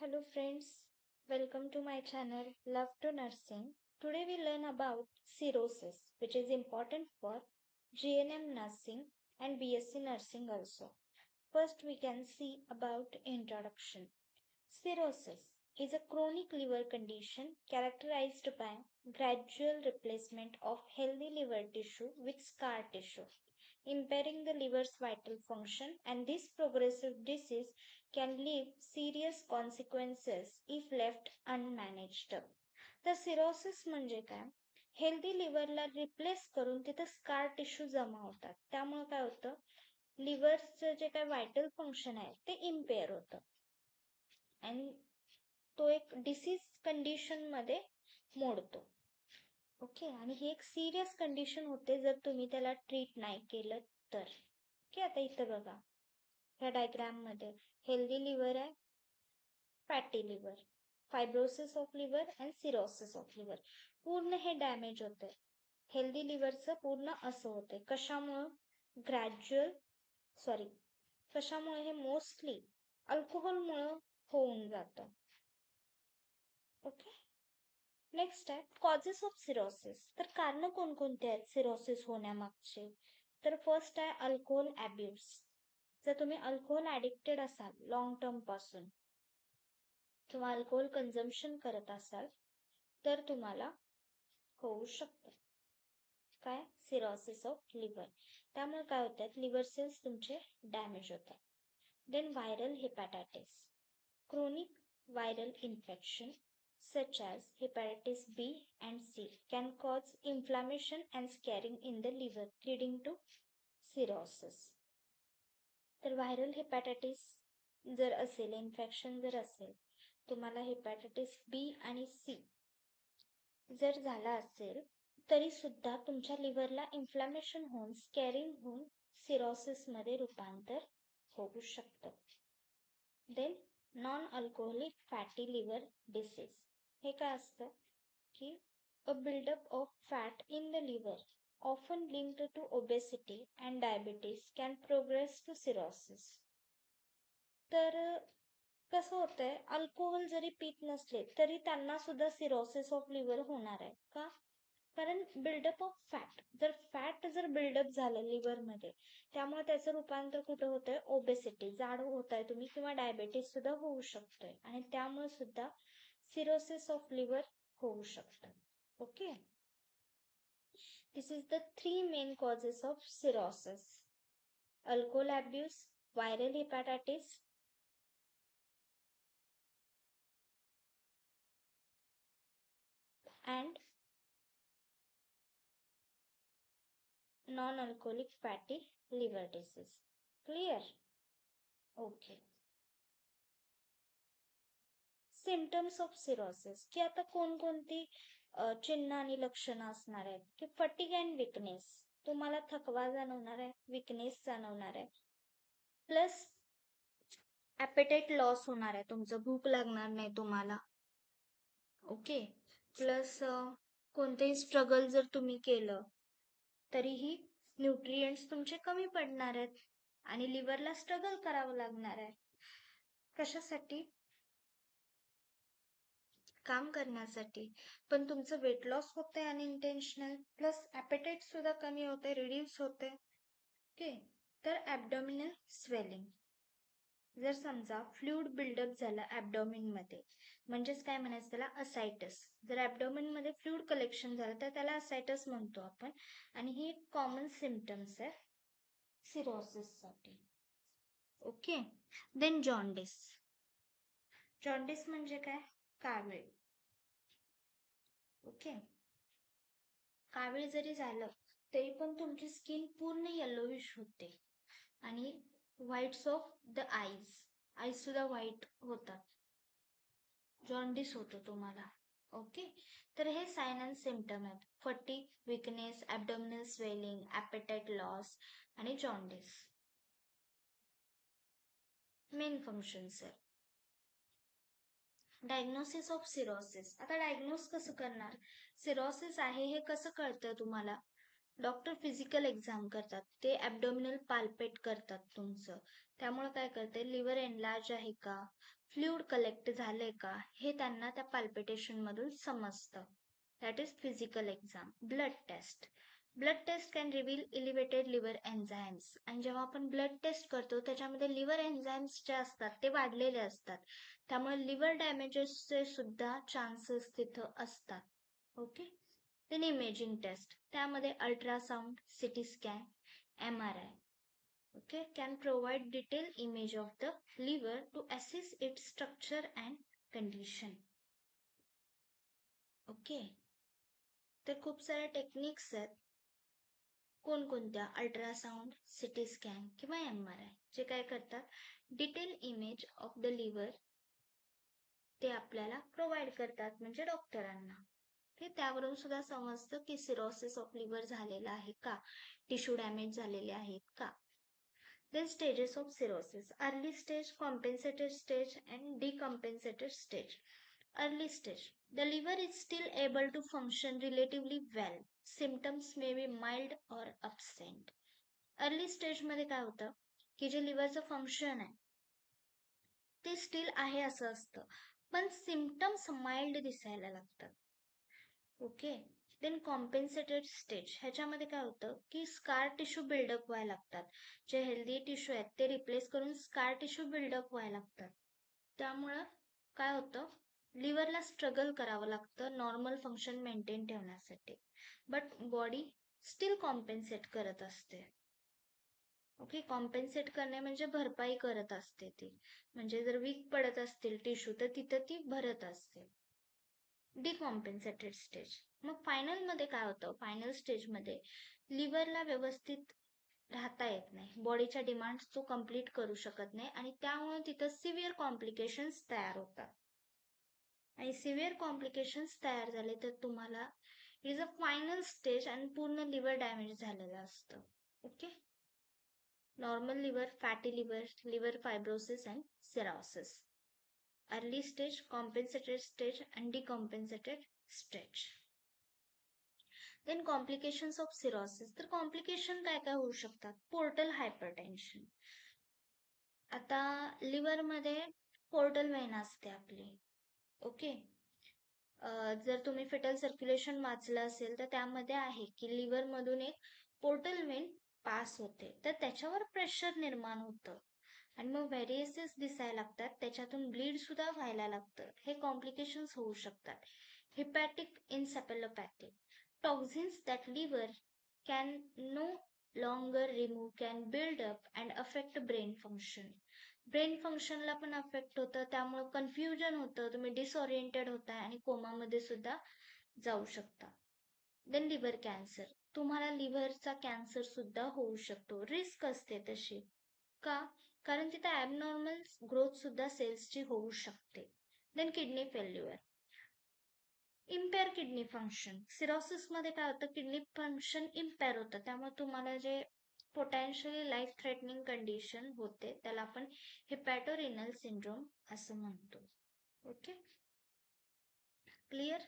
Hello friends, welcome to my channel Love to Nursing. Today we learn about cirrhosis, which is important for GNM nursing and BSc nursing also. First we can see about introduction. Cirrhosis is a chronic liver condition characterized by gradual replacement of healthy liver tissue with scar tissue, impairing the liver's vital function, and this progressive disease can leave serious consequences if left unmanaged. तर cirrhosis म्हणजे काय? Healthy लिव्हरला replace करून तिथं scar tissue जमा होतात. त्यामुळे काय होतं? लिव्हरचं जे काय व्हायटल फंक्शन आहे ते इम्पेअर होतं आणि तो एक डिसीज कंडिशन मध्ये मोडतो. ओके, आणि ही एक सिरियस कंडिशन होते जर तुम्ही त्याला ट्रीट नाही केलं तर. ओके, आता इथं बघा ह्या डायग्राम मध्ये हेल्दी लिव्हर आहे, fatty liver, fibrosis of liver and cirrhosis of liver. पूर्ण हे डॅमेज होते. हेल्दी लिव्हरचं पूर्ण असं होते. कशामुळं? कशामुळे? हे मोस्टली अल्कोहोलमुळं होऊन जातं. ओके, नेक्स्ट आहे कॉजेस ऑफ सिरोसिस. तर कारण कोणकोणते आहेत सिरोसिस होण्यामागचे? तर फर्स्ट आहे अल्कोहोल अब्यूज. जर तुम्ही अल्कोहोल ॲडिक्टेड असाल लॉंग टर्म पासून किंवा अल्कोहोल कन्झम्पशन करत असाल तर तुम्हाला होऊ शकतं काय? Cirrhosis of liver. त्यामुळे काय होतात? लिव्हर सेल्स तुमचे डॅमेज होतात. Then viral hepatitis, chronic viral infection such as hepatitis B and C can cause inflammation and scarring in the liver leading to cirrhosis. तर व्हायरल हेपॅटायटिस जर असेल, infection जर असेल, तुम्हाला हेपॅटायटिस बी आणि सी जर झाला असेल तरी सुद्धा तुमच्या लिव्हरला इन्फ्लॅमेशन होऊन स्कॅरिंग होऊन सिरोसिस मध्ये रूपांतर होऊ शकतं. Then non alcoholic fatty liver disease. हे काय असतं की a buildup of fat in the liver often linked to obesity and diabetes can progress to cirrhosis. तर कसं होतंय, अल्कोहोल जरी पित नसले तरी त्यांना सुद्धा सिरोसिस ऑफ लिव्हर होणार आहे. का? कारण बिल्डअप ऑफ फॅट, जर फॅट बिल्डअप झालं लिव्हरमध्ये त्यामुळे त्याचं रूपांतर कुठं होतंय? ओबेसिटी, जाड होताय तुम्ही किंवा डायबिटीज सुद्धा होऊ शकतोय आणि त्यामुळे सुद्धा सिरोसिस ऑफ लिव्हर होऊ शकतं. Okay, this is the 3 main causes of cirrhosis: alcohol abuse, viral hepatitis and non-alcoholic fatty liver disease. Clear? Okay. Symptoms of cirrhosis, की आता कोणकोणती चिन्ह आणि लक्षणं असणार आहेत? की फटीग अँड विकनेस, तुम्हाला थकवा जाणवणार आहे, विकनेस जाणवणार आहे, प्लस ॲपेटाईट लॉस होणार आहे, तुमचं भूक लागणार नाही तुम्हाला. ओके, प्लस कोणतेही स्ट्रगल जर तुम्ही केलं तरीही न्यूट्रिएंट्स तुमचे कमी पडणार आहेत आणि लिव्हरला स्ट्रगल करावं लागणार आहे. कशासाठी? काम करण्यासाठी. पण तुमचं वेट लॉस होतंय अनइंटेन्शनल, प्लस ॲपेटाईट सुद्धा कमी होते, रिड्यूस होते. ओके, तर ॲब्डॉमिनल स्वेलिंग, जर समजा फ्लूइड बिल्डअप झालं ॲब्डॉमिन मध्ये, म्हणजेच काय म्हणायचं त्याला? असायटस. जर ॲब्डॉमिन मध्ये फ्लूइड कलेक्शन झालं तर त्याला असायटस म्हणतो आपण, आणि ही एक कॉमन सिम्पटम्स आहे सिरोसिस साठी. Okay, then jaundice. जॉन्डिस म्हणजे काय? कावीळ. ओके, कावीळ जरी झालं तरी पण तुमची स्किन पूर्ण येलोविश होते आणि व्हाईट्स ऑफ द आईज सुद्धा व्हाईट होतात. जॉन्डिस होतो तुम्हाला. ओके, तर हे साइन अँड सिम्पटम आहेत: fatigue, weakness, abdominal swelling, appetite loss आणि जॉन्डिस. मेन फंक्शन्स आहे. Diagnosis of cirrhosis. आता डायग्नोस कसं करणार? सिरोसिस आहे हे कसं कळतं तुम्हाला? डॉक्टर फिजिकल एक्झाम करतात, ते ॲब्डोमिनल पाल्पेट करतात तुमचं. त्यामुळे काय करते, लिव्हर एनलार्ज आहे का, फ्लूइड कलेक्ट झालंय का, हे त्यांना त्या पाल्पिटेशन मधून समजतं. That is physical exam. Blood test can reveal elevated liver enzymes. आणि जेव्हा आपण ब्लड टेस्ट करतो त्याच्यामध्ये लिव्हर एन्झाईम्स जे असतात ते वाढलेले असतात, त्यामुळे लिव्हर डॅमेजेसचे सुद्धा चान्सेस तिथं असतात. ओके. देन इमेजिंग टेस्ट, त्यामध्ये ultrasound, CT scan, MRI, okay, can provide detailed image of the liver to assess its structure and condition. ओके. तर खूप साऱ्या टेक्निक्स आहेत. कोणकोणत्या? अल्ट्रासाउंड, सिटी स्कॅन किंवा MRI, जे काय करतात, detail image of the liver ते आपल्याला प्रोव्हाइड करतात, म्हणजे डॉक्टरांना. त्यावरून सुद्धा समजतं की सिरोसिस ऑफ लिव्हर झालेला आहे का, टिश्यू डॅमेज झालेले आहेत का. Then stages of cirrhosis: early stage, compensated stage, and decompensated stage. Early stage, the liver is still able to function relatively well. Symptoms may be mild or absent. Early stage मध्ये काय होतं की जे लिव्हरचं function आहे ते steel आहे असं असतं, पण सिम्पटम्स माइल्ड दिसायला लागतात. ओके. देन कॉम्पेन्सेटेड स्टेज, ह्याच्यामध्ये काय होतं की स्कार टिश्यू बिल्डअप व्हायला लागतात. जे हेल्दी टिश्यू आहेत ते रिप्लेस करून स्कार टिश्यू बिल्डअप व्हायला लागतात. त्यामुळं काय होतं, लिव्हरला स्ट्रगल करावं लागतं नॉर्मल फंक्शन मेंटेन ठेवण्यासाठी, बट बॉडी स्टील कॉम्पेन्सेट करत असते. ओके. कॉम्पेन्सेट करणे म्हणजे भरपाई करत असते ती, म्हणजे जर वीक पडत असतील टिश्यू तर तिथं ती भरत असते. डिकॉम्पेन्सेटेड स्टेज, मग फायनल मध्ये काय होतं, फायनल स्टेज मध्ये लिव्हरला व्यवस्थित राहता येत नाही, बॉडीच्या डिमांड्स तो कम्प्लीट करू शकत नाही, आणि त्यामुळे तिथं सिव्हिअर कॉम्प्लिकेशन्स तयार होतात. आणि सिव्हिअर कॉम्प्लिकेशन्स तयार झाले तर तुम्हाला इज अ फायनल स्टेज आणि पूर्ण लिव्हर डॅमेज झालेलं असतं. Okay. Normal liver, fatty liver, liver fibrosis and cirrhosis. Early stage, compensated stage आणि decompensated stage. Then complications of cirrhosis, तर कॉम्प्लिकेशन काय काय होऊ शकतात. पोर्टल हायपरटेन्शन, आता लिव्हर मध्ये पोर्टल वेन असते आपली. ओके. जर तुम्ही फिटल सर्क्युलेशन वाचलं असेल तर त्यामध्ये आहे की लिव्हर मधून एक पोर्टल वेन पास होते, तर त्याच्यावर प्रेशर निर्माण होतं आणि मग व्हेरिएसेस दिसायला लागतात, त्याच्यातून ब्लीड सुद्धा व्हायला लागतं. हे कॉम्प्लिकेशन्स होऊ शकतात. Hepatic encephalopathy, toxins that liver can no longer remove can build up and affect brain function. Brain फंक्शनला पण अफेक्ट होतं, त्यामुळे कन्फ्युजन होतं, तुम्ही डिसओरिएंटेड होताय आणि कोमामध्ये सुद्धा जाऊ शकता. देन लिव्हर कॅन्सर, तुम्हाला लिव्हरचा कॅन्सर सुद्धा होऊ शकतो, रिस्क असते तशी. का? कारण तिथे ॲबनॉर्मल ग्रोथ सुद्धा सेल्सची होऊ शकते. Then kidney failure, impair kidney function. Cirrhosis मध्ये काय होतं, किडनी फंक्शन इम्पेअर होतं, त्यामुळे तुम्हाला जे पोटेन्शियली लाईफ थ्रेटनिंग कंडिशन होते त्याला आपण हिपॅटोरिनल सिंड्रोम असं म्हणतो. Okay. Clear.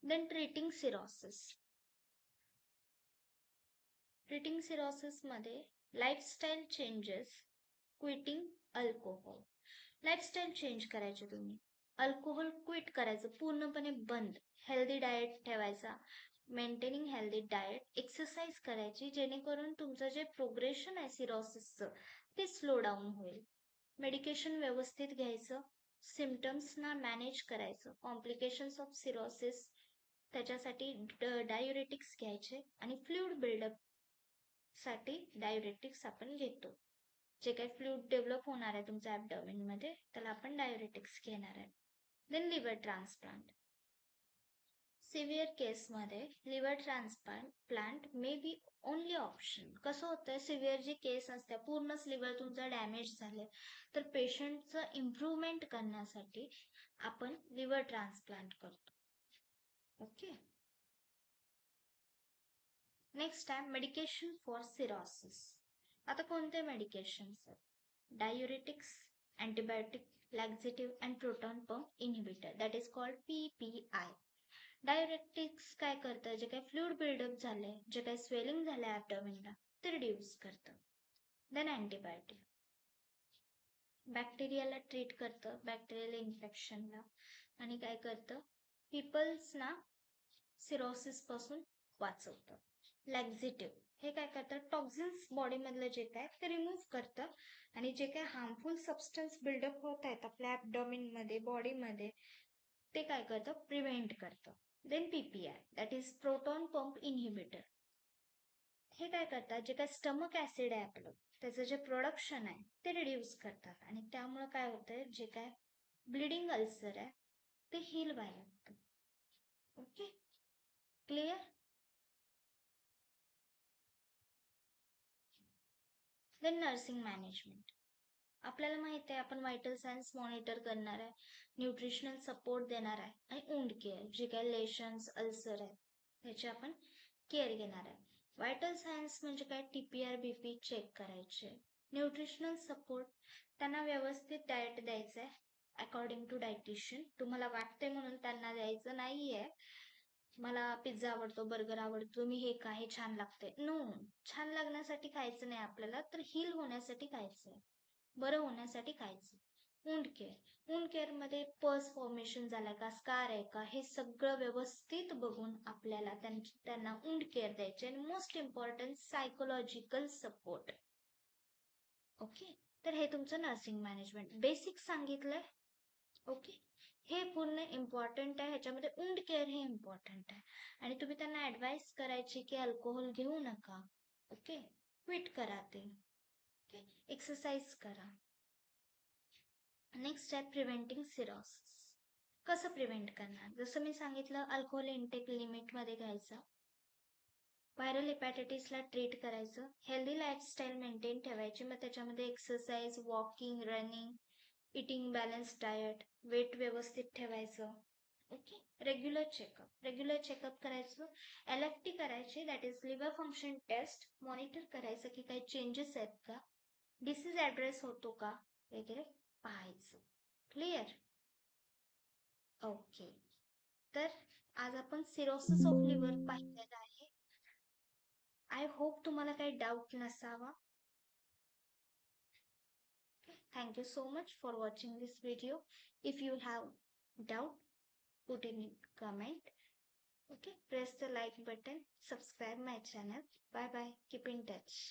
Then treating cirrhosis. Treating cirrhosis मध्ये lifestyle changes, quitting alcohol. Lifestyle change करायचे तुम्ही, अल्कोहोल क्विट करायचं, पूर्णपणे बंद, हेल्दी डाएट ठेवायचा, मेंटेनिंग हेल्दी डाएट, एक्सरसाइज करायची, जेणेकरून तुमचं जे प्रोग्रेशन आहे सिरोसिसचं ते स्लो डाऊन होईल. मेडिकेशन व्यवस्थित घ्यायचं, सिम्पटम्सना मॅनेज करायचं. कॉम्प्लिकेशन्स ऑफ सिरोसिस, त्याच्यासाठी डायुरेटिक्स घ्यायचे, आणि फ्लूइड बिल्डअप साठी डायुरेटिक्स आपण घेतो. जे काही फ्लूइड डेव्हलप होणार आहे तुमच्या ॲब्डोमेन मध्ये त्याला आपण डायुरेटिक्स घेणार आहे. Then liver transplant. सिव्हिअर केसमध्ये liver transplant may be only option. कसं होतं, सिव्हिअर जी केस असते, पूर्णच लिव्हर तुमचं डॅमेज झाले, तर पेशंटचं इम्प्रूव्हमेंट करण्यासाठी आपण लिव्हर ट्रान्सप्लांट करतो. ओके. नेक्स्ट आहे मेडिकेशन फॉर सिरोसिस. आता कोणते मेडिकेशन्स आहेत? Diuretics, antibiotic, laxative and proton pump inhibitor, that is called PPI. डायरेक्टिक्स काय करतं, जे काही फ्लुइड बिल्डअप झालंय, जे काही स्वेलिंग झालंय ॲबडॉमिनला, ते रिड्यूस करतं. देन अँटीबायोटिक बॅक्टेरियाला ट्रीट करतं, बॅक्टेरियल इन्फेक्शनला, आणि काय करतं, पीपल्सना सिरोसिस पासून वाचवतं. लॅक्झेटिव्ह हे काय करतं, टॉक्झिन्स बॉडीमधलं जे काय ते रिमूव्ह करतं आणि जे काय हार्मफुल सबस्टन्स बिल्डअप होत आहेत आपल्या ॲबडॉमिनमध्ये, बॉडीमध्ये, ते काय करतं, प्रिव्हेंट करतं. Then PPI that is proton pump inhibitor. हे काय करतात, जे काय स्टमक ऍसिड आहे आपलं, त्याचं जे प्रोडक्शन आहे ते रिड्यूस करतात आणि त्यामुळे काय होतंय, जे काय ब्लिडिंग अल्सर आहे ते हील व्हायला लागतं. Okay, clear? Then nursing management. आपल्याला माहित आहे आपण व्हायटल सायन्स मॉनिटर करणार आहे, न्यूट्रिशनल सपोर्ट देणार आहे आणि वुंड केअर, जे काही लेशन्स अल्सर आहेत त्याची आपण केअर घेणार आहे. व्हायटल सायन्स म्हणजे काय, TPR BP चेक करायचे. न्यूट्रिशनल सपोर्ट, त्यांना व्यवस्थित डाएट द्यायचं आहे अकॉर्डिंग टू डायटिशियन. तुम्हाला वाटते म्हणून त्यांना द्यायचं नाहीये, मला पिझ्झा आवडतो, बर्गर आवडतो, तुम्ही हे का, हे छान लागते. नो, छान लागण्यासाठी खायचं नाही आपल्याला, तर हील होण्यासाठी खायचं आहे, बरं होण्यासाठी खायचं. वुंड केअर, वुंड केअरमध्ये पस फॉर्मेशन झालाय का, स्कार आहे का, हे सगळं व्यवस्थित बघून आपल्याला त्यांना वुंड केअर द्यायचे. आणि most important psychological support. Okay, तर हे तुमचं नर्सिंग मॅनेजमेंट बेसिक सांगितलंय. ओके, हे पूर्ण इम्पॉर्टंट आहे, ह्याच्यामध्ये वुंड केअर हे इम्पॉर्टंट आहे. आणि तुम्ही त्यांना ऍडवाइस करायची की अल्कोहोल घेऊ नका. ओके, क्विट करा ते. ओके, एक्सरसाइज करा. नेक्स्ट आहे प्रिव्हेंटिंग सिरोसिस. कसं प्रिव्हेंट करणार, जसं मी सांगितलं, अल्कोहोल इनटेक लिमिटमध्ये घ्यायचा, व्हायरल हेपॅटायटिसला ट्रीट करायचं, हेल्दी लाईफस्टाईल मेंटेन ठेवायची, मग त्याच्यामध्ये exercise, walking, running, eating balance diet, weight व्यवस्थित ठेवायचं. ओके, रेग्युलर चेकअप करायचं, LFT करायची, that is liver function test, monitor करायचं की काही चेंजेस आहेत का, डिसीज ऍड्रेस होतो का वगैरे पाहायचं. क्लिअर? ओके, तर आज आपण सिरोसिस ऑफ लिव्हर पाहिलेलं आहे. आय होप तुम्हाला काही डाऊट नसावा. Thank you so much for watching this video. If you have doubt, put in comment. Okay, press the like button, subscribe my channel. Bye bye, keep in touch.